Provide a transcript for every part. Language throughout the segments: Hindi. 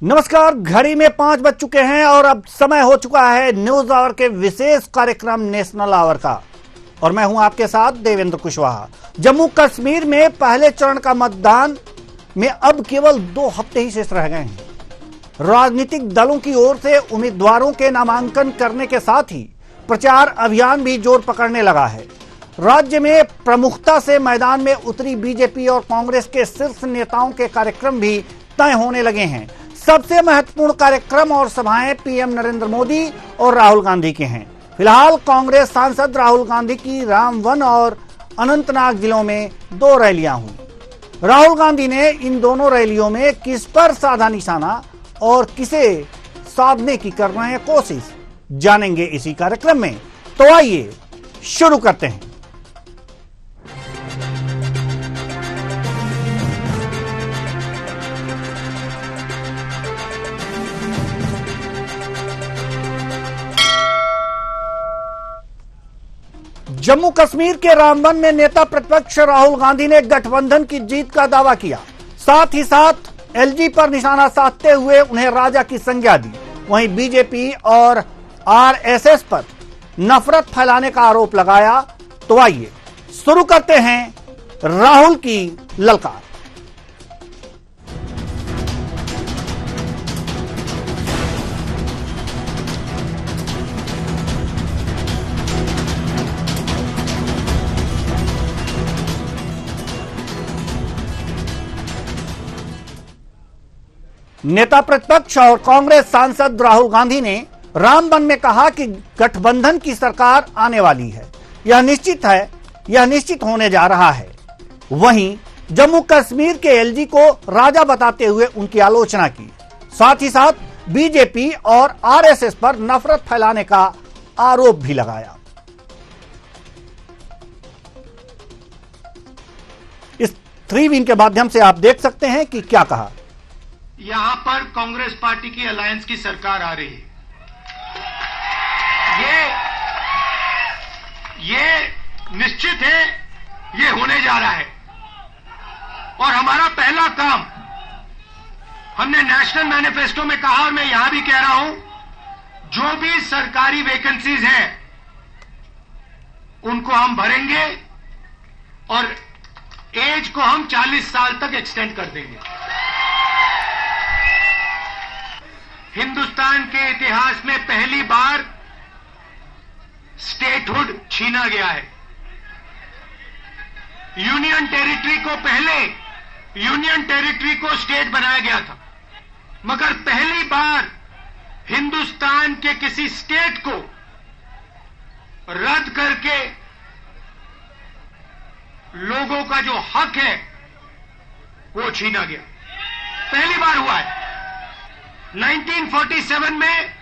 नमस्कार। घड़ी में 5 बज चुके हैं और अब समय हो चुका है न्यूज आवर के विशेष कार्यक्रम नेशनल आवर का, और मैं हूं आपके साथ देवेंद्र कुशवाहा। जम्मू कश्मीर में पहले चरण का मतदान में अब केवल 2 हफ्ते ही शेष रह गए हैं। राजनीतिक दलों की ओर से उम्मीदवारों के नामांकन करने के साथ ही प्रचार अभियान भी जोर पकड़ने लगा है। राज्य में प्रमुखता से मैदान में उतरी बीजेपी और कांग्रेस के शीर्ष नेताओं के कार्यक्रम भी तय होने लगे हैं। सबसे महत्वपूर्ण कार्यक्रम और सभाएं पीएम नरेंद्र मोदी और राहुल गांधी के हैं। फिलहाल कांग्रेस सांसद राहुल गांधी की रामबन और अनंतनाग जिलों में 2 रैलियां हुई। राहुल गांधी ने इन दोनों रैलियों में किस पर साधा निशाना और किसे साधने की कर रहे हैं कोशिश, जानेंगे इसी कार्यक्रम में। तो आइए शुरू करते हैं। जम्मू कश्मीर के रामबन में नेता प्रतिपक्ष राहुल गांधी ने गठबंधन की जीत का दावा किया। साथ ही साथ एलजी पर निशाना साधते हुए उन्हें राजा की संज्ञा दी। वहीं बीजेपी और आरएसएस पर नफरत फैलाने का आरोप लगाया। तो आइए शुरू करते हैं राहुल की ललकार। नेता प्रतिपक्ष और कांग्रेस सांसद राहुल गांधी ने रामबन में कहा कि गठबंधन की सरकार आने वाली है। यह निश्चित होने जा रहा है। वहीं जम्मू कश्मीर के एलजी को राजा बताते हुए उनकी आलोचना की। साथ ही साथ बीजेपी और आरएसएस पर नफरत फैलाने का आरोप भी लगाया। इस 3 विन के माध्यम से आप देख सकते हैं कि क्या कहा। यहां पर कांग्रेस पार्टी की अलायंस की सरकार आ रही है। ये निश्चित है, ये होने जा रहा है। और हमारा पहला काम, हमने नेशनल मैनिफेस्टो में कहा और मैं यहां भी कह रहा हूं, जो भी सरकारी वैकेंसीज हैं उनको हम भरेंगे और एज को हम 40 साल तक एक्सटेंड कर देंगे। हिंदुस्तान के इतिहास में पहली बार स्टेटहुड छीना गया है। यूनियन टेरिटरी को स्टेट बनाया गया था, मगर पहली बार हिंदुस्तान के किसी स्टेट को रद्द करके लोगों का जो हक है वो छीना गया। पहली बार हुआ है। 1947 में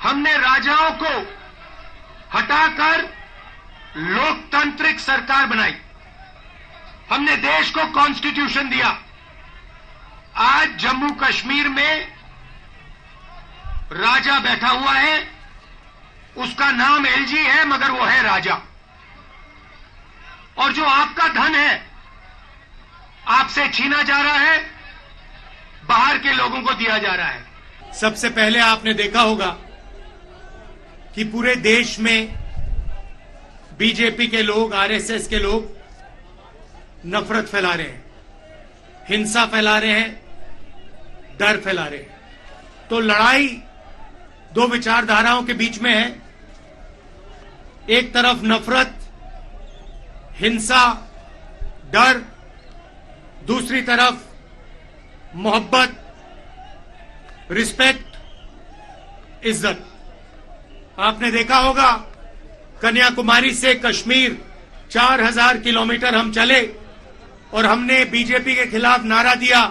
हमने राजाओं को हटाकर लोकतांत्रिक सरकार बनाई। हमने देश को कॉन्स्टिट्यूशन दिया। आज जम्मू कश्मीर में राजा बैठा हुआ है, उसका नाम एलजी है, मगर वो है राजा। और जो आपका धन है आपसे छीना जा रहा है, बाहर के लोगों को दिया जा रहा है। सबसे पहले आपने देखा होगा कि पूरे देश में बीजेपी के लोग, आरएसएस के लोग नफरत फैला रहे हैं, हिंसा फैला रहे हैं, डर फैला रहे हैं। तो लड़ाई 2 विचारधाराओं के बीच में है। एक तरफ नफरत, हिंसा, डर, दूसरी तरफ मोहब्बत, रिस्पेक्ट, इज्जत। आपने देखा होगा कन्याकुमारी से कश्मीर 4000 किलोमीटर हम चले और हमने बीजेपी के खिलाफ नारा दिया,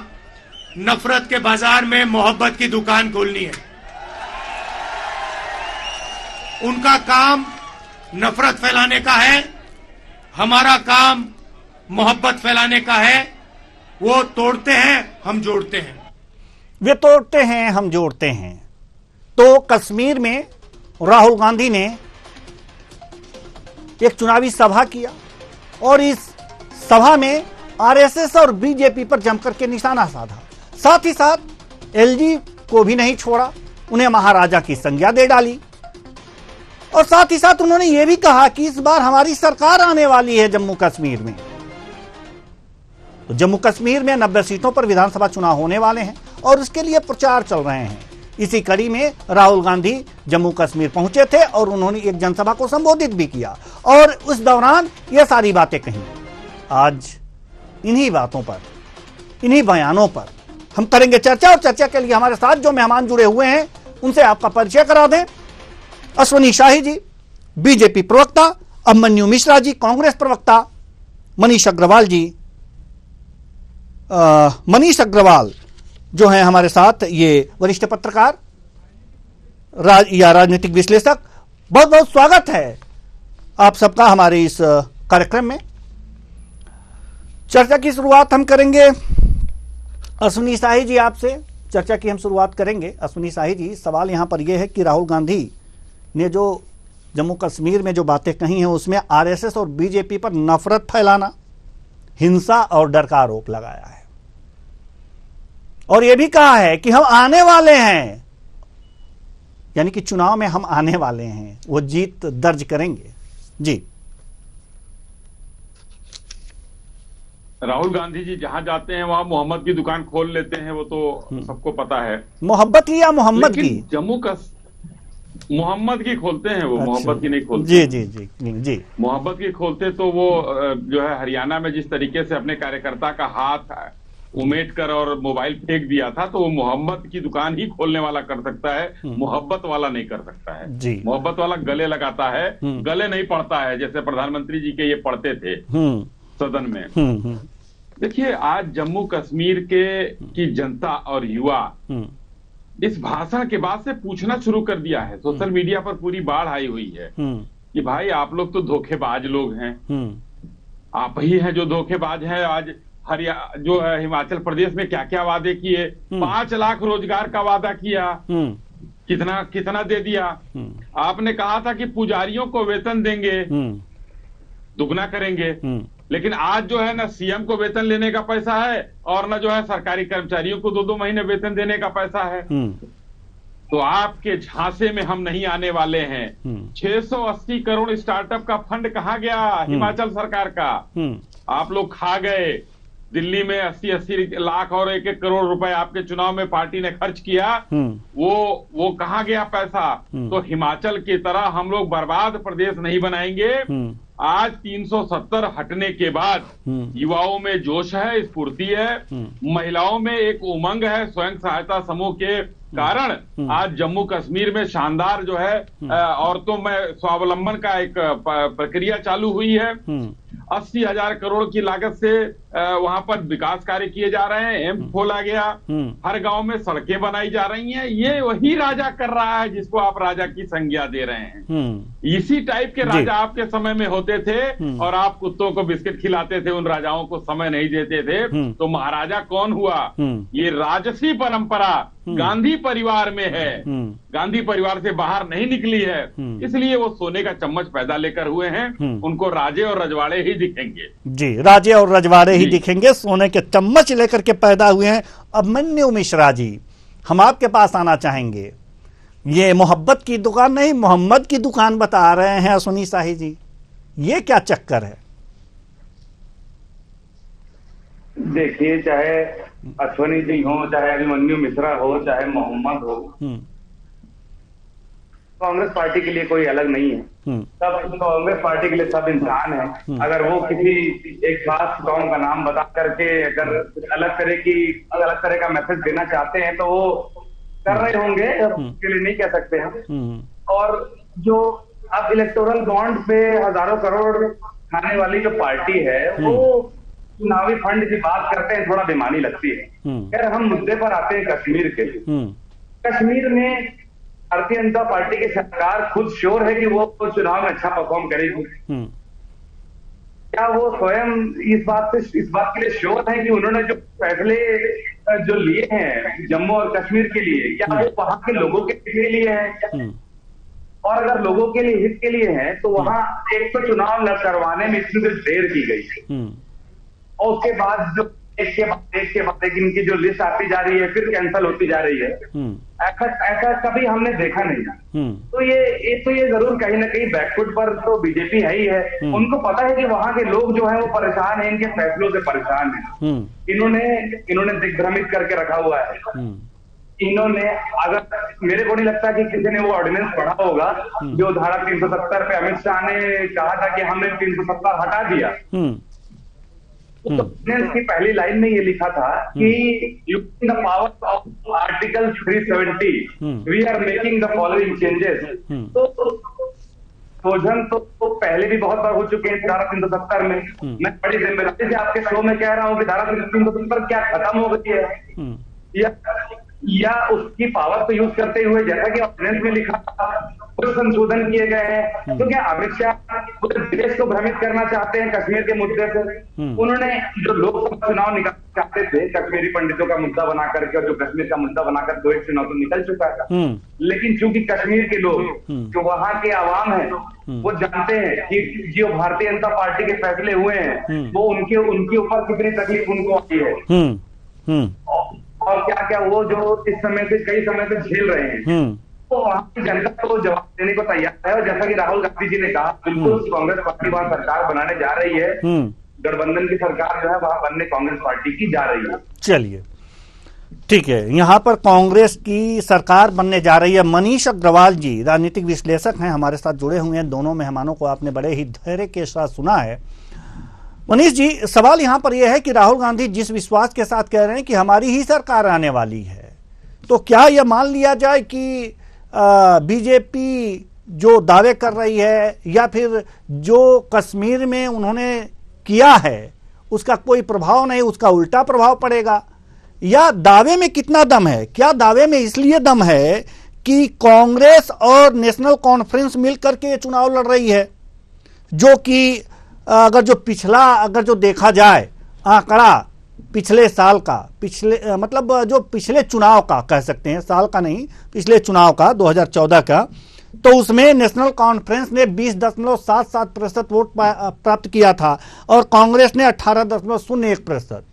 नफरत के बाजार में मोहब्बत की दुकान खोलनी है। उनका काम नफरत फैलाने का है, हमारा काम मोहब्बत फैलाने का है। वो तोड़ते हैं, हम जोड़ते हैं। वे तोड़ते हैं, हम जोड़ते हैं। तो कश्मीर में राहुल गांधी ने एक चुनावी सभा किया और इस सभा में आरएसएस और बीजेपी पर जमकर के निशाना साधा। साथ ही साथ एलजी को भी नहीं छोड़ा, उन्हें महाराजा की संज्ञा दे डाली। और साथ ही साथ उन्होंने यह भी कहा कि इस बार हमारी सरकार आने वाली है जम्मू कश्मीर में। तो जम्मू कश्मीर में 90 सीटों पर विधानसभा चुनाव होने वाले हैं और उसके लिए प्रचार चल रहे हैं। इसी कड़ी में राहुल गांधी जम्मू कश्मीर पहुंचे थे और उन्होंने एक जनसभा को संबोधित भी किया और उस दौरान ये सारी बातें कही। आज इन्हीं बातों पर, इन्हीं बयानों पर हम करेंगे चर्चा। और चर्चा के लिए हमारे साथ जो मेहमान जुड़े हुए हैं उनसे आपका परिचय करा दें। अश्वनी शाही जी, बीजेपी प्रवक्ता, अभिमन्यु मिश्रा जी, कांग्रेस प्रवक्ता, मनीष अग्रवाल जी, मनीष अग्रवाल जो हैं हमारे साथ, ये वरिष्ठ पत्रकार या राजनीतिक विश्लेषक। बहुत बहुत स्वागत है आप सबका हमारे इस कार्यक्रम में। चर्चा की शुरुआत हम करेंगे अश्वनी शाही जी, आपसे चर्चा की हम शुरुआत करेंगे। अश्वनी शाही जी, सवाल यहां पर यह है कि राहुल गांधी ने जो जम्मू कश्मीर में जो बातें कही हैं उसमें आरएसएस और बीजेपी पर नफरत फैलाना, हिंसा और डर का आरोप लगाया है और यह भी कहा है कि हम आने वाले हैं, यानी कि चुनाव में हम आने वाले हैं, वो जीत दर्ज करेंगे। जी, राहुल गांधी जी जहां जाते हैं वहां मोहम्मद की दुकान खोल लेते हैं, वो तो सबको पता है। मोहब्बत की या मोहम्मद की? जम्मू का मोहम्मद की खोलते हैं वो। अच्छा। मोहब्बत की नहीं खोलते। जी जी जी जी। मोहब्बत की खोलते तो वो जो है हरियाणा में जिस तरीके से अपने कार्यकर्ता का हाथ उमेट कर और मोबाइल फेंक दिया था, तो वो मोहब्बत की दुकान ही खोलने वाला कर सकता है, मोहब्बत वाला नहीं कर सकता है। जी। मोहब्बत वाला गले लगाता है, गले नहीं पड़ता है, जैसे प्रधानमंत्री जी के ये पढ़ते थे सदन में। देखिए, आज जम्मू कश्मीर की जनता और युवा इस भाषण के बाद से पूछना शुरू कर दिया है। सोशल मीडिया पर पूरी बाढ़ आई हुई है कि भाई आप लोग तो धोखेबाज लोग हैं, आप ही हैं जो धोखेबाज हैं। आज जो है हिमाचल प्रदेश में क्या क्या वादे किए, 5 लाख रोजगार का वादा किया, कितना दे दिया। आपने कहा था कि पुजारियों को वेतन देंगे, दुगना करेंगे, लेकिन आज जो है ना सीएम को वेतन लेने का पैसा है और ना जो है सरकारी कर्मचारियों को 2-2 महीने वेतन देने का पैसा है। तो आपके झांसे में हम नहीं आने वाले हैं। 680 करोड़ स्टार्टअप का फंड कहाँ गया हिमाचल सरकार का? आप लोग खा गए। दिल्ली में 80-80 लाख और 1-1 करोड़ रुपए आपके चुनाव में पार्टी ने खर्च किया, वो कहाँ गया पैसा? तो हिमाचल की तरह हम लोग बर्बाद प्रदेश नहीं बनाएंगे। आज 370 हटने के बाद युवाओं में जोश है, स्फूर्ति है, महिलाओं में एक उमंग है स्वयं सहायता समूह के कारण। आज जम्मू कश्मीर में शानदार जो है औरतों में स्वावलंबन का एक प्रक्रिया चालू हुई है। 80,000 करोड़ की लागत से वहां पर विकास कार्य किए जा रहे हैं, एम्स खोला गया, हर गांव में सड़कें बनाई जा रही हैं। ये वही राजा कर रहा है जिसको आप राजा की संज्ञा दे रहे हैं। इसी टाइप के राजा आपके समय में होते थे और आप कुत्तों को बिस्किट खिलाते थे, उन राजाओं को समय नहीं देते थे। तो महाराजा कौन हुआ? ये राजसी परंपरा गांधी परिवार में है, गांधी परिवार से बाहर नहीं निकली है, इसलिए वो सोने का चम्मच पैदा लेकर हुए हैं। उनको राजे और रजवाड़े ही दिखेंगे। जी, राजे और रजवाड़े ही दिखेंगे, सोने के चम्मच लेकर के पैदा हुए हैं। अभिमन्यु मिश्रा जी, हम आपके पास आना चाहेंगे। ये मोहब्बत की दुकान नहीं, मोहम्मद की दुकान बता रहे हैं अश्वनी शाही जी, ये क्या चक्कर है? देखिए, चाहे अश्वनी जी हो, चाहे अभिमन्यु मिश्रा हो, चाहे मोहम्मद हो, कांग्रेस पार्टी के लिए कोई अलग नहीं है। सब कांग्रेस पार्टी के लिए सब इंसान है। अगर वो किसी एक खास कौम का नाम बता करके अगर अलग तरह का मैसेज देना चाहते हैं तो वो कर रहे होंगे, उसके लिए नहीं कह सकते हम। और जो अब इलेक्टोरल बॉन्ड पे हजारों करोड़ खाने वाली जो पार्टी है, वो चुनावी फंड की बात करते हैं, थोड़ा बेमानी लगती है। खैर, हम मुद्दे पर आते हैं कश्मीर के। कश्मीर में भारतीय जनता पार्टी की सरकार खुद श्योर है कि वो चुनाव में अच्छा परफॉर्म करेगी। क्या वो स्वयं इस बात के लिए श्योर है कि उन्होंने जो फैसले जो लिए हैं जम्मू और कश्मीर के लिए, क्या वो वहां के लोगों के लिए है? और अगर लोगों के लिए, हित के लिए है, तो वहां एक तो चुनाव न करवाने में इतनी देर की गई और उसके बाद जो एक के बाद एक इनकी जो लिस्ट आती जा रही है फिर कैंसिल होती जा रही है। ऐसा कभी हमने देखा नहीं। तो ये जरूर कहीं ना कहीं बैकफुट पर तो बीजेपी है ही है। उनको पता है कि वहां के लोग जो है वो परेशान है, इनके फैसलों से परेशान है। इन्होंने दिग्भ्रमित करके रखा हुआ है। इन्होंने, अगर मेरे को नहीं लगता कि किसी ने वो ऑर्डिनेंस पढ़ा होगा जो धारा 370 पे अमित शाह ने कहा था कि हमने 370 हटा दिया। तो की पहली लाइन में ये लिखा था कि using the power of article 370 we are making the following changes. तो शोधन तो पहले भी बहुत बार हो चुके हैं धारा 370 में। मैं बड़ी जिम्मेदारी से आपके शो में कह रहा हूँ कि धारा 370 क्या खत्म हो गई है या उसकी पावर को यूज करते हुए जैसा कि ऑर्डिनेंस में लिखा था कुछ संशोधन किए गए हैं। तो क्या अमित शाह पूरे देश को भ्रमित करना चाहते हैं कश्मीर के मुद्दे से? उन्होंने जो लोकसभा चुनाव निकालना चाहते थे कश्मीरी पंडितों का मुद्दा बना करके, और जो कश्मीर का मुद्दा बनाकर 2 एक चुनाव तो निकल चुका है। लेकिन चूंकि कश्मीर के लोग जो वहां के आवाम है वो जानते हैं कि जो भारतीय जनता पार्टी के फैसले हुए हैं वो उनके ऊपर कितनी तकलीफ उनको आई है और क्या क्या वो जो इस समय से कई समय से झेल रहे हैं। तो वहां की जनता को जवाब देने को तैयार है। और जैसा कि राहुल गांधी जी ने कहा, बिल्कुल कांग्रेस पार्टी वहां सरकार बनाने जा रही है। गठबंधन की सरकार जो है वहां बनने कांग्रेस पार्टी की जा रही है। चलिए ठीक है, यहाँ पर कांग्रेस की सरकार बनने जा रही है। मनीष अग्रवाल जी राजनीतिक विश्लेषक हैं, हमारे साथ जुड़े हुए हैं। दोनों मेहमानों को आपने बड़े ही धैर्य के साथ सुना है। मनीष जी, सवाल यहां पर यह है कि राहुल गांधी जिस विश्वास के साथ कह रहे हैं कि हमारी ही सरकार आने वाली है, तो क्या यह मान लिया जाए कि बीजेपी जो दावे कर रही है या फिर जो कश्मीर में उन्होंने किया है उसका कोई प्रभाव नहीं, उसका उल्टा प्रभाव पड़ेगा? या दावे में कितना दम है? क्या दावे में इसलिए दम है कि कांग्रेस और नेशनल कॉन्फ्रेंस मिलकर के चुनाव लड़ रही है, जो कि अगर जो देखा जाए आंकड़ा पिछले साल का, मतलब जो पिछले चुनाव का कह सकते हैं, साल का नहीं, पिछले चुनाव का 2014 का, तो उसमें नेशनल कॉन्फ्रेंस ने 20.77% वोट प्राप्त किया था और कांग्रेस ने 18.01%।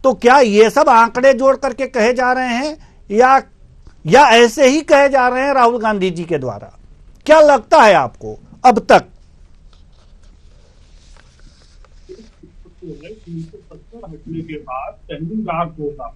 तो क्या ये सब आंकड़े जोड़ करके कहे जा रहे हैं या ऐसे ही कहे जा रहे हैं राहुल गांधी जी के द्वारा? क्या लगता है आपको अब तक? 370 हटने के बाद पहली बार होगा।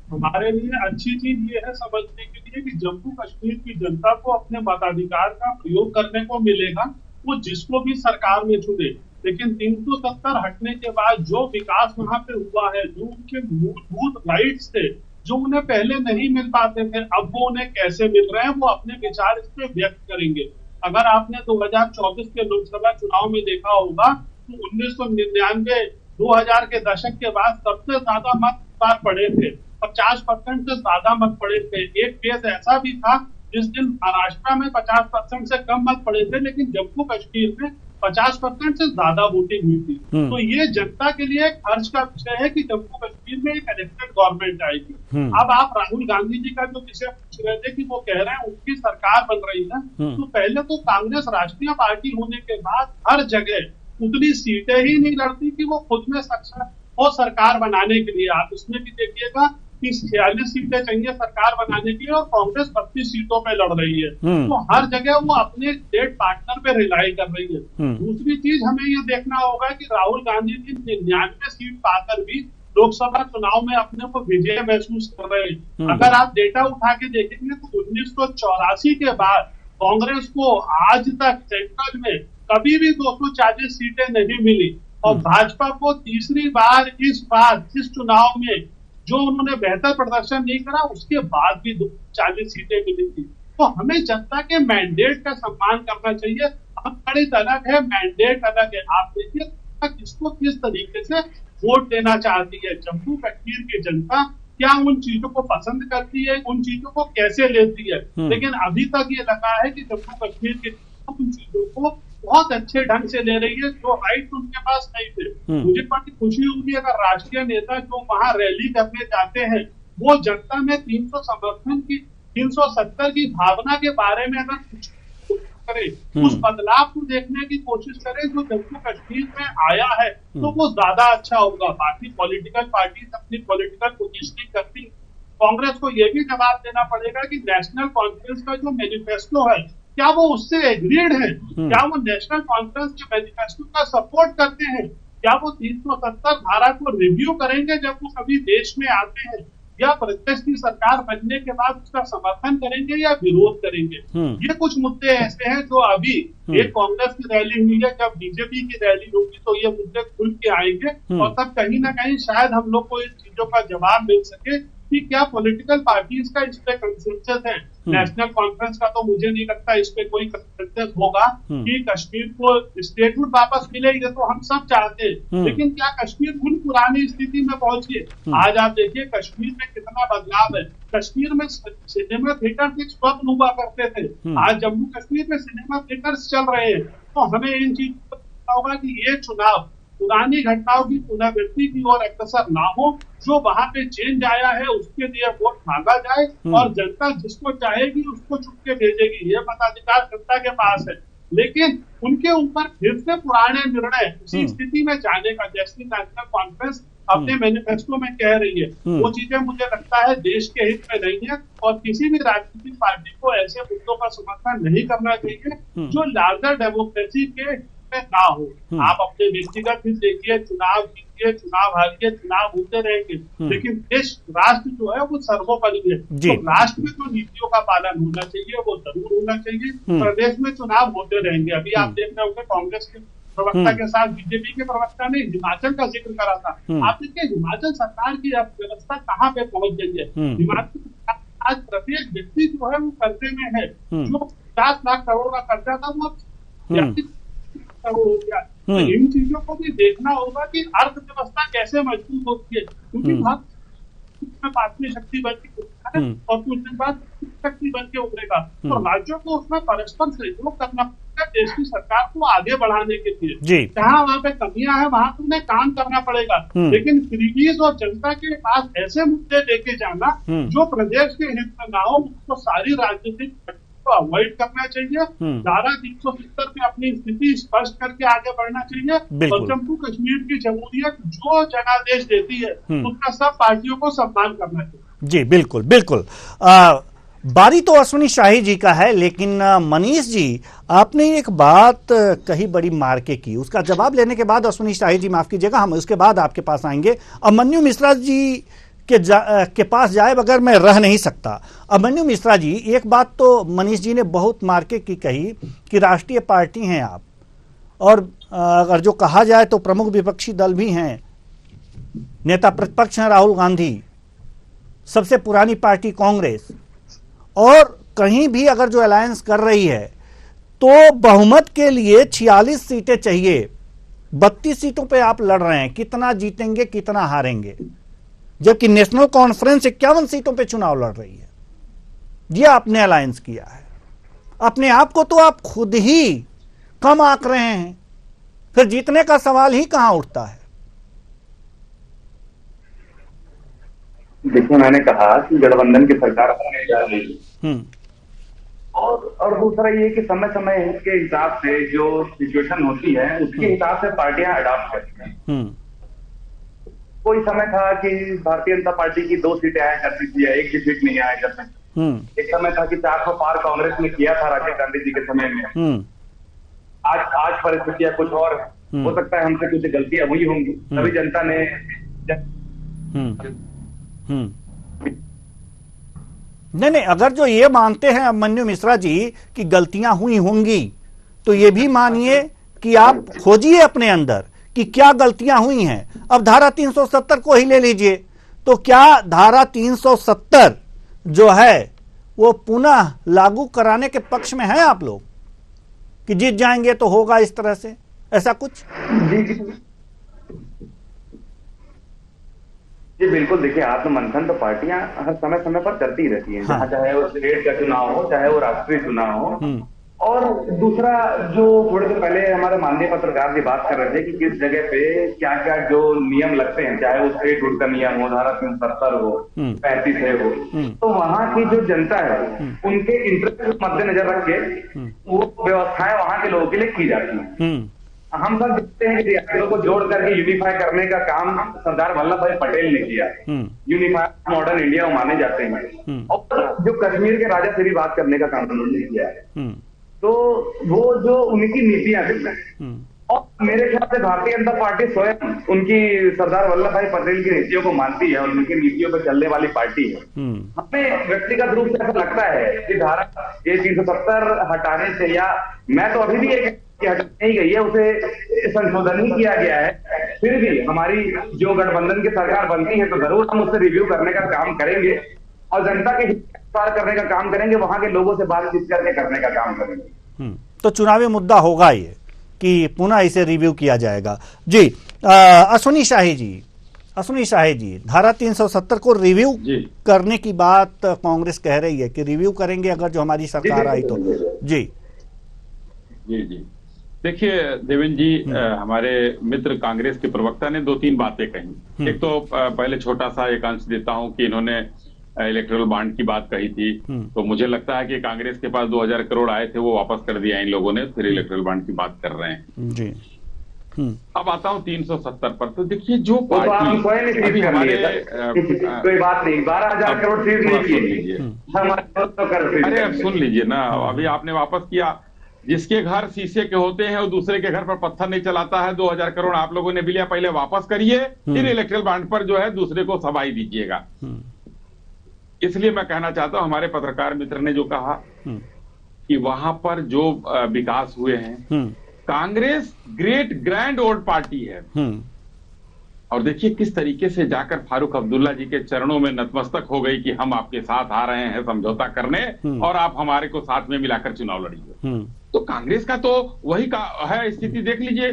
हमारे लिए अच्छी चीज ये है समझने के लिए कि जम्मू कश्मीर की जनता को अपने मताधिकार का प्रयोग करने को मिलेगा, वो जिसको भी सरकार में चुने। लेकिन 370 हटने के बाद जो विकास वहां पे हुआ है, जो उनके मूलभूत राइट्स थे जो उन्हें पहले नहीं मिल पाते थे, अब वो उन्हें कैसे मिल रहे हैं, वो अपने विचार इस पे व्यक्त करेंगे। अगर आपने 2024 के लोकसभा चुनाव में देखा होगा तो 1999 2000 के दशक के बाद सबसे ज्यादा मत पड़े थे, 50% से ज्यादा मत पड़े थे। एक केस ऐसा भी था जिस दिन महाराष्ट्र में 50% से कम मत पड़े थे, लेकिन जम्मू कश्मीर में 50% से ज्यादा वोटिंग हुई थी। तो ये जनता के लिए एक हर्ष का विषय है कि जम्मू कश्मीर में एक इलेक्टेड गवर्नमेंट आएगी। अब आप राहुल गांधी जी का जो विषय पूछ रहे थे कि वो कह रहे हैं उनकी सरकार बन रही है, तो पहले तो कांग्रेस राष्ट्रीय पार्टी होने के बाद हर जगह उतनी सीटें ही नहीं लड़ती कि वो खुद में सक्षम हो सरकार बनाने के लिए। आप उसमें भी देखिएगा कि 46 सीटें चाहिए सरकार बनाने के लिए और कांग्रेस 32 सीटों पे लड़ रही है। तो हर जगह वो अपने स्टेट पार्टनर पे रिलाई कर रही है। दूसरी चीज हमें ये देखना होगा कि राहुल गांधी जी 99 सीट पाकर भी लोकसभा चुनाव में अपने को विजय महसूस कर रहे हैं। अगर आप डेटा उठा के देखेंगे तो 1984 के बाद कांग्रेस को आज तक सेंट्रल में कभी भी 240 सीटें नहीं मिली और भाजपा को तीसरी बार इस चुनाव में जो उन्होंने बेहतर प्रदर्शन नहीं करा उसके बाद भी 240 सीटें मिली थी। तो हमें जनता के मैंडेट का सम्मान करना चाहिए। अब गणित अलग है, मैंडेट अलग है। आप देखिए किसको किस तरीके से वोट देना चाहती है। जम्मू कश्मीर की जनता क्या उन चीजों को पसंद करती है, उन चीजों को कैसे लेती है। लेकिन अभी तक ये लगा है कि जम्मू कश्मीर की उन चीजों को बहुत अच्छे ढंग से ले रही है जो राइट उनके पास नहीं थे। मुझे बड़ी खुशी होगी अगर राष्ट्रीय नेता जो वहां रैली करने जाते हैं वो जनता में 300 समर्थन की 370 की भावना के बारे में अगर करे, उस बदलाव को देखने की कोशिश करे जो जम्मू कश्मीर में आया है, तो वो ज्यादा अच्छा होगा। बाकी पॉलिटिकल पार्टी अपनी पॉलिटिकल पोजिशनिंग करती, कांग्रेस को ये भी जवाब देना पड़ेगा कि नेशनल कॉन्फ्रेंस का जो मैनिफेस्टो है क्या वो उससे एग्रीड है, क्या वो नेशनल कॉन्फ्रेंस के मैनिफेस्टो का सपोर्ट करते हैं, क्या वो 370 धारा को रिव्यू करेंगे जब वो कभी देश में आते हैं, या प्रदेश की सरकार बनने के बाद उसका समर्थन करेंगे या विरोध करेंगे। ये कुछ मुद्दे ऐसे हैं जो अभी एक कांग्रेस की रैली हुई है, जब बीजेपी की रैली होगी तो ये मुद्दे खुल के आएंगे और तब कहीं ना कहीं शायद हम लोग को इन चीजों का जवाब मिल सके कि क्या पॉलिटिकल पार्टीज का इस पे कंसेंसस है। नेशनल कॉन्फ्रेंस का तो मुझे नहीं लगता इस पे कोई कंसेंसस होगा कि कश्मीर को स्टेटहुड वापस मिले, ये तो हम सब चाहते हैं, लेकिन क्या कश्मीर उन पुरानी स्थिति में पहुंचे? आज आप देखिए कश्मीर में कितना बदलाव है। कश्मीर में सिनेमा थिएटर एक स्वप्न हुआ करते थे, आज जम्मू कश्मीर में सिनेमा थिएटर्स चल रहे हैं। तो हमें इन चीजों को पता होगा कि ये चुनाव पुरानी घटनाओं की पुनरावृत्ति की ओर अग्रसर ना हो। जो वहां पे चेंज आया है उसके लिए वोट मांगा जाए और जनता जिसको चाहेगी उसको चुन के भेजेगी, ये मताधिकार जनता के पास है। लेकिन उनके ऊपर फिर से पुराने निर्णय उसी स्थिति में जाने का, जैसे नेशनल कॉन्फ्रेंस अपने मैनिफेस्टो में कह रही है, वो चीजें मुझे लगता है देश के हित में नहीं है और किसी भी राजनीतिक पार्टी को ऐसे मुद्दों का समर्थन नहीं करना चाहिए जो लार्जर डेमोक्रेसी के ना हो। आप अपने व्यक्तिगत हित देखिए, चुनाव जीतिए, चुनाव हारिए, चुनाव होते रहेंगे, लेकिन देश राष्ट्र जो है वो सर्वोपरि है। तो राष्ट्र में जो नीतियों का पालन होना चाहिए वो जरूर होना चाहिए। प्रदेश में चुनाव होते रहेंगे। अभी आप देख रहे होंगे कांग्रेस के प्रवक्ता के साथ बीजेपी के प्रवक्ता ने हिमाचल का जिक्र करा था। आप देखिए हिमाचल सरकार की अर्थव्यवस्था कहाँ पे पहुंच गई है। हिमाचल आज प्रत्येक व्यक्ति जो है वो कर्जे में है। जो 50 लाख करोड़ का कर्जा था वो हो गया। तो इन चीजों को भी देखना होगा कि अर्थव्यवस्था कैसे मजबूत होती है, क्योंकि वहां पांचवी शक्ति बन के उठता है और कुछ दिन बाद शक्ति बन के उभरेगा। तो राज्यों को उसमें परस्पर सहयोग करना पड़ेगा देश की सरकार को आगे बढ़ाने के लिए। जहाँ वहाँ पे कमियां हैं वहां तो उन्हें काम करना पड़ेगा, लेकिन फ्रीबीज और जनता के पास ऐसे मुद्दे लेके जाना जो प्रदेश के हित में ना हो, उसको सारी राजनीतिक अवॉइड करना चाहिए। धारा 370 में अपनी स्थिति स्पष्ट करके आगे बढ़ना चाहिए और जम्मू कश्मीर की जमहूरियत जो जनादेश देती है उसका सब पार्टियों को सम्मान करना चाहिए। जी बिल्कुल बिल्कुल। बारी तो अश्विनी शाही जी का है, लेकिन मनीष जी आपने एक बात कही बड़ी मार्के की, उसका जवाब लेने के बाद अश्विनी शाही जी माफ कीजिएगा, हम उसके बाद आपके पास आएंगे। अभिमन्यु मिश्रा जी के पास जाए बगैर मैं रह नहीं सकता। अभिमन्यु मिश्रा जी, एक बात तो मनीष जी ने बहुत मार्के की कही कि राष्ट्रीय पार्टी हैं आप, और अगर जो कहा जाए तो प्रमुख विपक्षी दल भी हैं, नेता प्रतिपक्ष हैं राहुल गांधी, सबसे पुरानी पार्टी कांग्रेस, और कहीं भी अगर जो अलायंस कर रही है तो बहुमत के लिए 46 सीटें चाहिए। 32 सीटों पे आप लड़ रहे हैं, कितना जीतेंगे कितना हारेंगे, जबकि नेशनल कॉन्फ्रेंस 51 सीटों पे चुनाव लड़ रही है। ये आपने अलायंस किया है। अपने आप को तो आप खुद ही कम आंक रहे हैं, फिर जीतने का सवाल ही कहां उठता है। देखिए, मैंने कहा कि गठबंधन की सरकार होने जा रही है और दूसरा ये कि समय समय के हिसाब से जो सिचुएशन होती है उसके हिसाब से पार्टियां अडॉप्ट करती हैं। कोई समय था कि भारतीय जनता पार्टी की 2 सीटें आया करती थी, एक भी सीट नहीं आया करती। एक समय था कि 400 पार कांग्रेस ने किया था राजीव गांधी जी के समय में। आज परिस्थितियां कुछ और है। हो सकता है हमसे कुछ गलतियां हुई होंगी, तभी जनता ने नहीं, अगर जो ये मानते हैं अभिमन्यु मिश्रा जी कि गलतियां हुई होंगी, तो ये भी मानिए कि आप खोजिए अपने अंदर कि क्या गलतियां हुई हैं। अब धारा 370 को ही ले लीजिए, तो क्या धारा 370 जो है वो पुनः लागू कराने के पक्ष में है आप लोग कि जीत जाएंगे तो होगा इस तरह से, ऐसा कुछ? जी बिल्कुल। देखिए, आत्ममंथन तो पार्टियां हर समय समय पर करती रहती हैं। हाँ। चाहे वो स्टेट का चुनाव हो, चाहे वो राष्ट्रीय चुनाव हो, और दूसरा, जो थोड़े दिन पहले हमारे माननीय पत्रकार जी बात कर रहे थे कि किस जगह पे क्या क्या जो नियम लगते हैं, चाहे वो स्टेटहुड का नियम हो, धारा 370 हो, 35 हो, तो वहां की जो जनता है उनके इंटरेस्ट को मद्देनजर रख के वो व्यवस्थाएं वहां के लोगों के लिए की जाती हैं। हम सब देखते हैं कि रियासतों को जोड़ करके यूनिफाई करने का काम सरदार वल्लभ भाई पटेल ने किया। यूनिफाइड मॉडर्न इंडिया वो माने जाते हैं। और जो कश्मीर के राजा से भी बात करने का काम उन्होंने किया है, तो वो जो उनकी नीतियां थी, और मेरे ख्याल से भारतीय जनता पार्टी स्वयं उनकी सरदार वल्लभ भाई पटेल की नीतियों को मानती है और उनकी नीतियों पर चलने वाली पार्टी है। हमें व्यक्तिगत रूप से ऐसा लगता है कि धारा 370 हटाने से, या मैं तो अभी भी एक हटाई नहीं गई है, उसे संशोधन ही किया गया है, फिर भी हमारी जो गठबंधन की सरकार बनती है तो जरूर हम उससे रिव्यू करने का काम करेंगे और जनता के हित करने का काम करेंगे, वहां के लोगों से बातचीत करके करने का काम करेंगे। तो चुनावी मुद्दा होगा ये कि पुनः इसे रिव्यू किया जाएगा। जी अश्विनी शाही जी, धारा 370 को रिव्यू करने की बात कांग्रेस कह रही है कि रिव्यू करेंगे अगर जो हमारी सरकार आई तो। जी देखिए देवेंद्र जी, हमारे मित्र कांग्रेस के प्रवक्ता ने 2-3 बातें कही। एक तो पहले छोटा सा एक अंश देता हूं कि इन्होंने इलेक्टोरल बॉन्ड की बात कही थी, तो मुझे लगता है कि कांग्रेस के पास 2000 करोड़ आए थे, वो वापस कर दिया इन लोगों ने, फिर इलेक्टोरल बॉन्ड की बात कर रहे हैं जी। अब आता हूं 370 पर। तो देखिए जो पार्टी अभी हमारे कोई बात नहीं, 12,000 करोड़ सीज नहीं कीजिए, अरे अब सुन लीजिए ना, अभी आपने वापस किया। जिसके घर शीशे के होते हैं वो दूसरे के घर पर पत्थर नहीं चलाता है। 2000 करोड़ आप लोगों ने भी लिया, पहले वापस करिए, फिर इलेक्टोरल बॉन्ड पर जो है दूसरे को सबाई दीजिएगा। इसलिए मैं कहना चाहता हूं, हमारे पत्रकार मित्र ने जो कहा कि वहां पर जो विकास हुए हैं, Congress great grand old party है। और देखिए किस तरीके से जाकर फारूक अब्दुल्ला जी के चरणों में नतमस्तक हो गई कि हम आपके साथ आ रहे हैं समझौता करने और आप हमारे को साथ में मिलाकर चुनाव लड़िए। तो कांग्रेस का तो वही का है स्थिति। देख लीजिए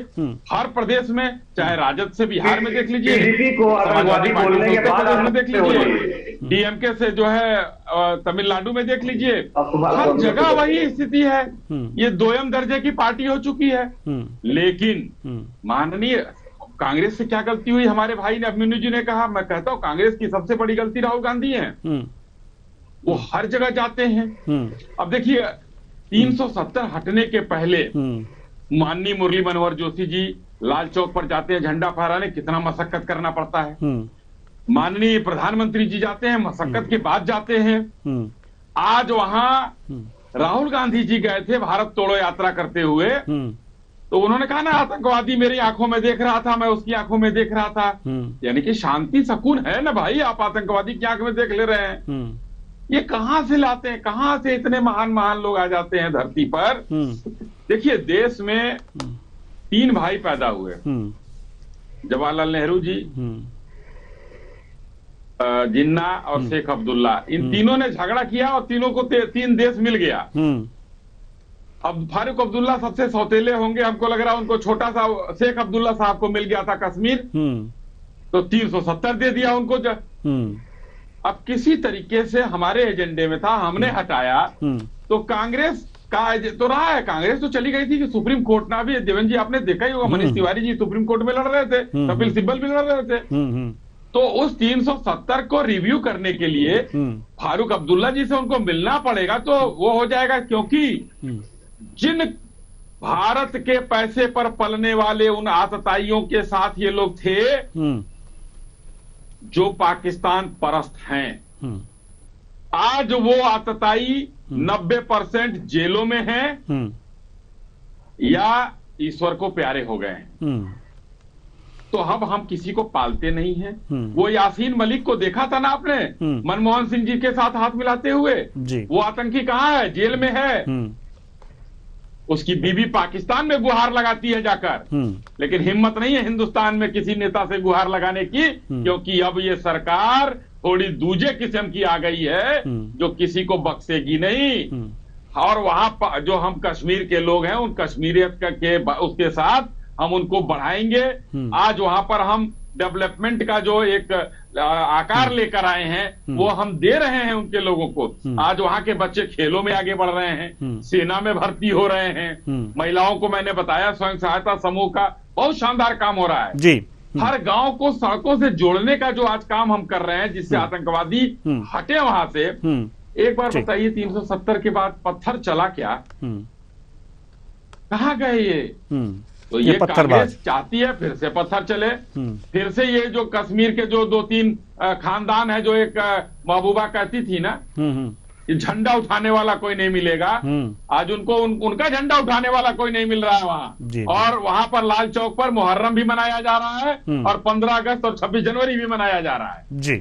हर प्रदेश में, चाहे राजद से बिहार में देख लीजिए, समाजवादी पार्टी से उत्तर प्रदेश में देख लीजिए, डीएमके से जो है तमिलनाडु में देख लीजिए, हर जगह वही स्थिति है। ये दोयम दर्जे की पार्टी हो चुकी है। लेकिन माननीय कांग्रेस से क्या गलती हुई, हमारे भाई ने अभिमन्यु जी ने कहा, मैं कहता हूं कांग्रेस की सबसे बड़ी गलती राहुल गांधी है। वो हर जगह जाते हैं। अब देखिए 370 हटने के पहले माननीय मुरली मनोहर जोशी जी लाल चौक पर जाते हैं झंडा फहराने, कितना मशक्कत करना पड़ता है। माननीय प्रधानमंत्री जी जाते हैं, मशक्कत के बाद जाते हैं। आज वहां राहुल गांधी जी गए थे भारत तोड़ो यात्रा करते हुए, तो उन्होंने कहा ना आतंकवादी मेरी आंखों में देख रहा था, मैं उसकी आंखों में देख रहा था। यानी कि शांति सुकून है ना भाई, आप आतंकवादी की आंख में देख ले रहे हैं। ये कहां से लाते हैं, कहां से इतने महान महान लोग आ जाते हैं धरती पर। देखिए देश में 3 भाई पैदा हुए, जवाहरलाल नेहरू जी, जिन्ना और शेख अब्दुल्ला। इन तीनों ने झगड़ा किया और तीनों को 3 देश मिल गया। अब फारूक अब्दुल्ला सबसे सौतेले होंगे, हमको लग रहा है उनको छोटा सा शेख अब्दुल्ला साहब को मिल गया था कश्मीर, तो 370 दे दिया उनको। अब किसी तरीके से हमारे एजेंडे में था, हमने हटाया, तो कांग्रेस का तो रहा है। कांग्रेस तो चली गई थी कि सुप्रीम कोर्ट ना भी, देवेंद्र जी आपने देखा ही होगा, मनीष तिवारी जी सुप्रीम कोर्ट में लड़ रहे थे, कपिल सिब्बल भी लड़ रहे थे। तो उस 370 को रिव्यू करने के लिए फारूक अब्दुल्ला जी से उनको मिलना पड़ेगा, तो वो हो जाएगा। क्योंकि जिन भारत के पैसे पर पलने वाले उन आतताइयों के साथ ये लोग थे जो पाकिस्तान परस्त हैं, आज वो आतताई 90% जेलों में हैं या ईश्वर को प्यारे हो गए हैं। तो अब हम किसी को पालते नहीं हैं। वो यासीन मलिक को देखा था ना आपने, मनमोहन सिंह जी के साथ हाथ मिलाते हुए, वो आतंकी कहां है, जेल में है। उसकी बीवी पाकिस्तान में गुहार लगाती है जाकर, लेकिन हिम्मत नहीं है हिंदुस्तान में किसी नेता से गुहार लगाने की, क्योंकि अब ये सरकार थोड़ी दूजे किस्म की आ गई है जो किसी को बख्शेगी नहीं। और वहां जो हम कश्मीर के लोग हैं, उन कश्मीरियत के उसके साथ हम उनको बढ़ाएंगे। आज वहां पर हम डेवलपमेंट का जो एक आकार लेकर आए हैं वो हम दे रहे हैं उनके लोगों को। आज वहां के बच्चे खेलों में आगे बढ़ रहे हैं, सेना में भर्ती हो रहे हैं, महिलाओं को मैंने बताया स्वयं सहायता समूह का बहुत शानदार काम हो रहा है जी। हर गांव को सड़कों से जोड़ने का जो आज काम हम कर रहे हैं, जिससे आतंकवादी हटे वहां से। एक बार बताइए 370 के बाद पत्थर चला क्या? कहाँ गए ये? तो ये कांग्रेस चाहती है फिर से पत्थर चले, फिर से ये जो कश्मीर के जो 2-3 खानदान है, जो एक महबूबा कहती थी ना, ये झंडा उठाने वाला कोई नहीं मिलेगा। आज उनको उनका झंडा उठाने वाला कोई नहीं मिल रहा है वहां। और वहां पर लाल चौक पर मुहर्रम भी मनाया जा रहा है और 15 अगस्त और 26 जनवरी भी मनाया जा रहा है जी।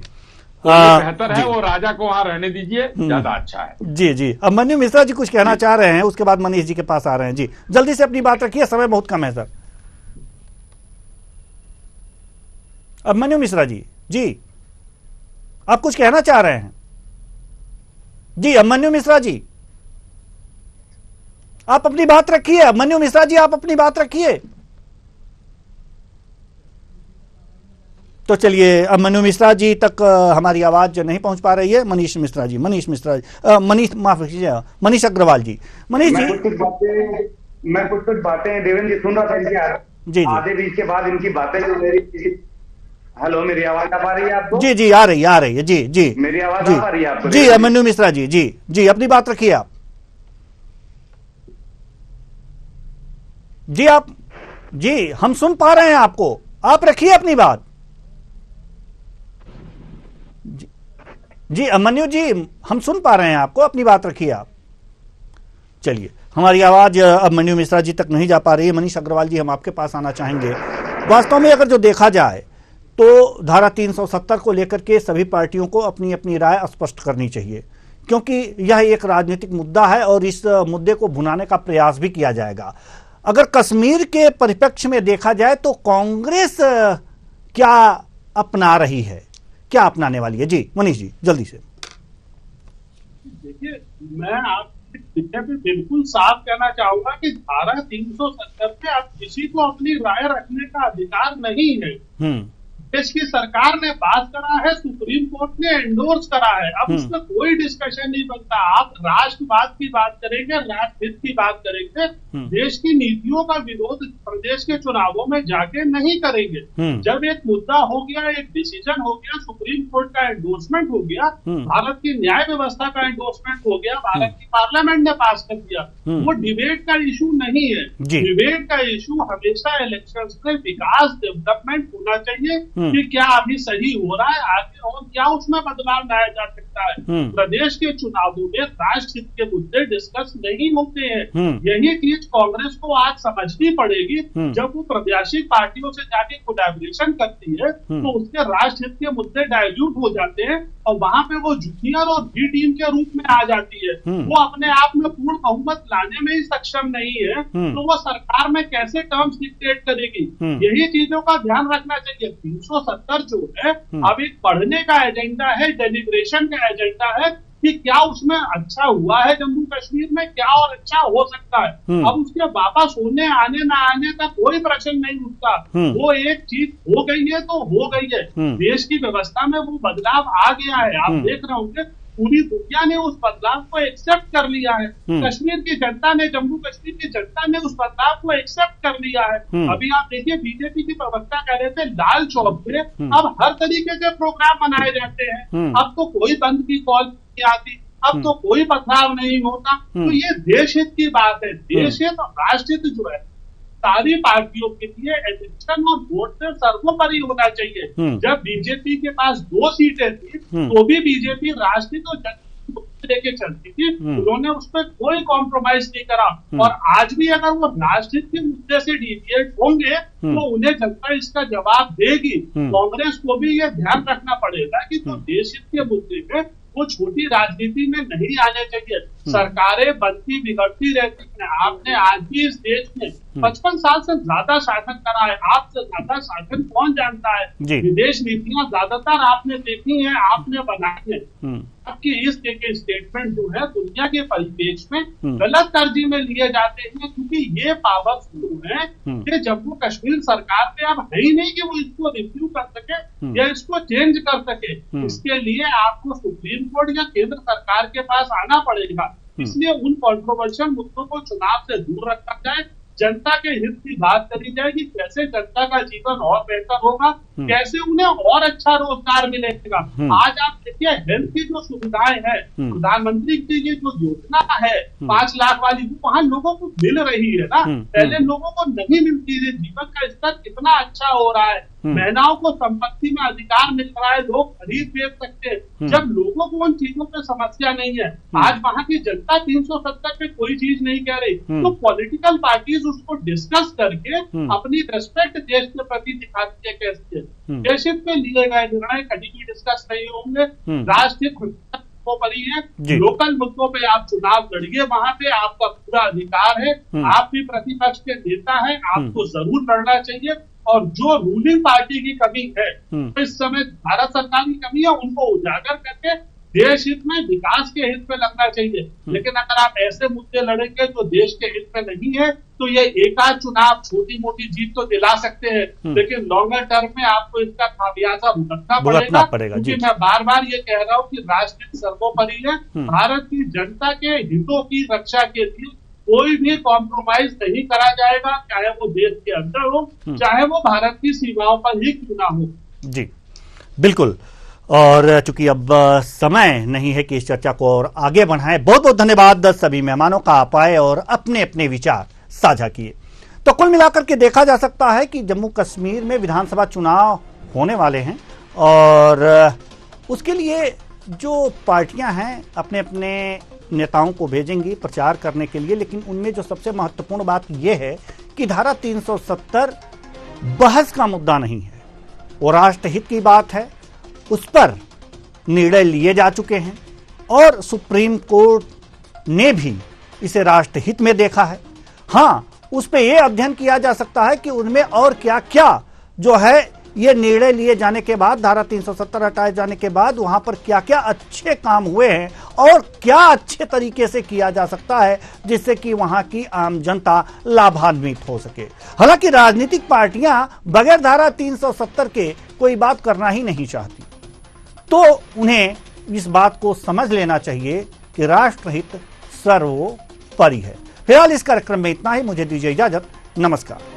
तो बेहतर है वो राजा को वहां रहने दीजिए, ज्यादा अच्छा है। जी जी। अब मन्यु मिश्रा जी कुछ कहना चाह रहे हैं, उसके बाद मनीष जी के पास आ रहे हैं। जी जल्दी से अपनी बात रखिए, समय बहुत कम है सर। अब मन्यु मिश्रा जी, जी आप कुछ कहना चाह रहे हैं? जी अभिमन्यु मिश्रा जी आप अपनी बात रखिए। अभिमन्यु मिश्रा जी आप अपनी बात रखिए। तो चलिए अभिमन्यु मिश्रा जी तक हमारी आवाज नहीं पहुंच पा रही है। मनीष मिश्रा जी, माफ कीजिए, मनीष अग्रवाल जी। मनीष जी मैं कुछ बातें देवेंद्र जी सुन रहा था इनके जी आधे बीच के बाद इनकी बातें जो मेरी। हेलो, मेरी आवाज आ पा रही है आपको? जी जी आ रही है। जी जी मेरी आवाज आ पा रही है आपको? जी अभिमन्यु मिश्रा जी, जी जी अपनी बात रखिए आप। जी आप, जी हम सुन पा रहे हैं आपको, आप रखिए अपनी बात। जी अभिमन्यु जी हम सुन पा रहे हैं आपको, अपनी बात रखिए आप। चलिए हमारी आवाज अभिमन्यु मिश्रा जी तक नहीं जा पा रही है। मनीष अग्रवाल जी हम आपके पास आना चाहेंगे। वास्तव में अगर जो देखा जाए तो धारा 370 को लेकर के सभी पार्टियों को अपनी अपनी राय स्पष्ट करनी चाहिए, क्योंकि यह एक राजनीतिक मुद्दा है और इस मुद्दे को भुनाने का प्रयास भी किया जाएगा। अगर कश्मीर के परिप्रेक्ष्य में देखा जाए तो कांग्रेस क्या अपना रही है, क्या अपनाने वाली है? जी मनीष जी जल्दी से। देखिए, मैं आपसे बिल्कुल साफ कहना चाहूंगा कि धारा 370 पे आप किसी को अपनी राय रखने का अधिकार नहीं है। देश की सरकार ने पास करा है, सुप्रीम कोर्ट ने एंडोर्स करा है, अब उसमें कोई डिस्कशन नहीं बनता। आप राष्ट्रवाद की बात करेंगे, राष्ट्रहित की बात करेंगे, देश की नीतियों का विरोध प्रदेश के चुनावों में जाके नहीं करेंगे। जब एक मुद्दा हो गया, एक डिसीजन हो गया, सुप्रीम कोर्ट का एंडोर्समेंट हो गया, भारत की न्याय व्यवस्था का एंडोर्समेंट हो गया, भारत की पार्लियामेंट ने पास कर दिया, वो डिबेट का इशू नहीं है। डिबेट का इशू हमेशा इलेक्शंस में विकास, डेवलपमेंट होना चाहिए कि क्या अभी सही हो रहा है आगे और क्या उसमें बदलाव लाया जा सकता है। प्रदेश के चुनावों में राष्ट्रहित के मुद्दे डिस्कस नहीं होते हैं। यही चीज कांग्रेस को आज समझनी पड़ेगी। जब वो प्रत्याशी पार्टियों से जाके कोलैबोरेशन करती है तो उसके राष्ट्रहित के मुद्दे डाइल्यूट हो जाते हैं और वहां पे वो जूनियर और बी टीम के रूप में आ जाती है। वो अपने आप में पूर्ण बहुमत लाने में ही सक्षम नहीं है, तो वो सरकार में कैसे टर्म्स डिक्टेट करेगी? यही चीजों का ध्यान रखना चाहिए। 370 जो है अब एक पढ़ने का एजेंडा है, डेलिब्रेशन का एजेंडा है कि क्या उसमें अच्छा हुआ है जम्मू कश्मीर में, क्या और अच्छा हो सकता है। अब उसके वापस होने आने ना आने का कोई प्रश्न नहीं उठता। वो एक चीज हो गई है तो हो गई है। देश की व्यवस्था में वो बदलाव आ गया है। आप देख रहे होंगे पूरी दुनिया ने उस बदलाव को एक्सेप्ट कर लिया है। कश्मीर की जनता ने, जम्मू कश्मीर की जनता ने उस बदलाव को एक्सेप्ट कर लिया है। अभी आप देखिए बीजेपी की प्रवक्ता कह रहे थे लाल चौक पे अब हर तरीके के प्रोग्राम मनाए जाते हैं। अब तो कोई बंद की कॉल नहीं आती, अब तो कोई बदलाव नहीं होता। तो ये देश हित की बात है। देश हित और राष्ट्रहित जो है सारी पार्टियों के लिए इलेक्शन और वोट से सर्वोपरि होना चाहिए। जब बीजेपी के पास 2 सीटें थी तो भी बीजेपी राष्ट्रीय और जनता लेके चलती थी, उन्होंने उस पर कोई कॉम्प्रोमाइज नहीं करा। और आज भी अगर वो राष्ट्रीय के मुद्दे से डिविएट होंगे तो उन्हें जनता इसका जवाब देगी। कांग्रेस को भी ये ध्यान रखना पड़ेगा कि जो देश हित के मुद्दे में वो छोटी राजनीति में नहीं आने चाहिए। सरकारें बनती बिगड़ती रहती हैं। आपने आज भी इस देश में 55 साल से ज्यादा शासन करा है। आपसे ज्यादा शासन कौन जानता है? विदेश नीतियां ज्यादातर आपने देखी है, आपने बनाई है। आपके इस तरह के स्टेटमेंट जो है दुनिया के परिपेक्ष में गलत तरजीह में लिए जाते हैं, क्योंकि ये पावर्स जो है ये जम्मू कश्मीर सरकार पे अब है ही नहीं कि वो इसको रिव्यू कर सके या इसको चेंज कर सके। इसके लिए आपको सुप्रीम कोर्ट या केंद्र सरकार के पास आना पड़ेगा। इसलिए उन कंट्रोवर्शियल मुद्दों को चुनाव से दूर रखा जाए, जनता के हित की बात करी जाएगी, कैसे जनता का जीवन और बेहतर होगा, कैसे उन्हें और अच्छा रोजगार मिलेगा। आज आप देखिए हेल्थ की जो सुविधाएं हैं, प्रधानमंत्री की ये जो योजना है 5 लाख वाली, वो वहाँ लोगों को मिल रही है ना, पहले लोगों को नहीं मिलती थी। जीवन का स्तर कितना अच्छा हो रहा है, महिलाओं को संपत्ति में अधिकार मिल रहा है, लोग खरीद बेच सकते हैं। जब लोगों को उन चीजों पे समस्या नहीं है, आज वहाँ की जनता 370 पे कोई चीज नहीं कह रही, तो पॉलिटिकल पार्टीज उसको डिस्कस करके अपनी रेस्पेक्ट देश के प्रति दिखाती है। कैसे देश हित में लिए गए निर्णय कभी भी डिस्कस नहीं होंगे, राष्ट्रीय परी है, लोकल मुद्दों पे आप चुनाव लड़िए, वहाँ पे आपका पूरा अधिकार है, आप भी प्रतिपक्ष के नेता हैं, आपको जरूर लड़ना चाहिए। और जो रूलिंग पार्टी की कमी है, तो इस समय भारत सरकार की कमी है, उनको उजागर करके देश हित में, विकास के हित में लगना चाहिए। लेकिन अगर आप ऐसे मुद्दे लड़ेंगे जो देश के हित में नहीं है, तो ये एकाध चुनाव छोटी मोटी जीत तो दिला सकते हैं, लेकिन लॉन्गर टर्म में आपको इसका खामियाजा भुगतना पड़ेगा। क्योंकि मैं बार बार ये कह रहा हूँ कि राष्ट्र सर्वोपरि है, भारत की जनता के हितों की रक्षा के लिए कोई भी कॉम्प्रोमाइज नहीं करा जाएगा, चाहे वो देश के अंदर हो, चाहे वो भारत की सीमाओं पर ही क्यों ना हो। जी बिल्कुल। और चूंकि अब समय नहीं है कि इस चर्चा को और आगे बढ़ाएं, बहुत बहुत धन्यवाद सभी मेहमानों का, आप आए और अपने अपने विचार साझा किए। तो कुल मिलाकर के देखा जा सकता है कि जम्मू कश्मीर में विधानसभा चुनाव होने वाले हैं और उसके लिए जो पार्टियां हैं अपने अपने नेताओं को भेजेंगी प्रचार करने के लिए, लेकिन उनमें जो सबसे महत्वपूर्ण बात यह है कि धारा 370 बहस का मुद्दा नहीं है, वो राष्ट्रहित की बात है, उस पर निर्णय लिए जा चुके हैं और सुप्रीम कोर्ट ने भी इसे राष्ट्रहित में देखा है। हाँ, उस पर यह अध्ययन किया जा सकता है कि उनमें और क्या क्या जो है ये निर्णय लिए जाने के बाद, धारा 370 हटाए जाने के बाद वहां पर क्या क्या अच्छे काम हुए हैं और क्या अच्छे तरीके से किया जा सकता है जिससे कि वहां की आम जनता लाभान्वित हो सके। हालांकि राजनीतिक पार्टियां बगैर धारा 370 के कोई बात करना ही नहीं चाहती, तो उन्हें इस बात को समझ लेना चाहिए कि राष्ट्रहित सर्वोपरि है। फिलहाल इस कार्यक्रम में इतना ही, मुझे दीजिए इजाजत, नमस्कार।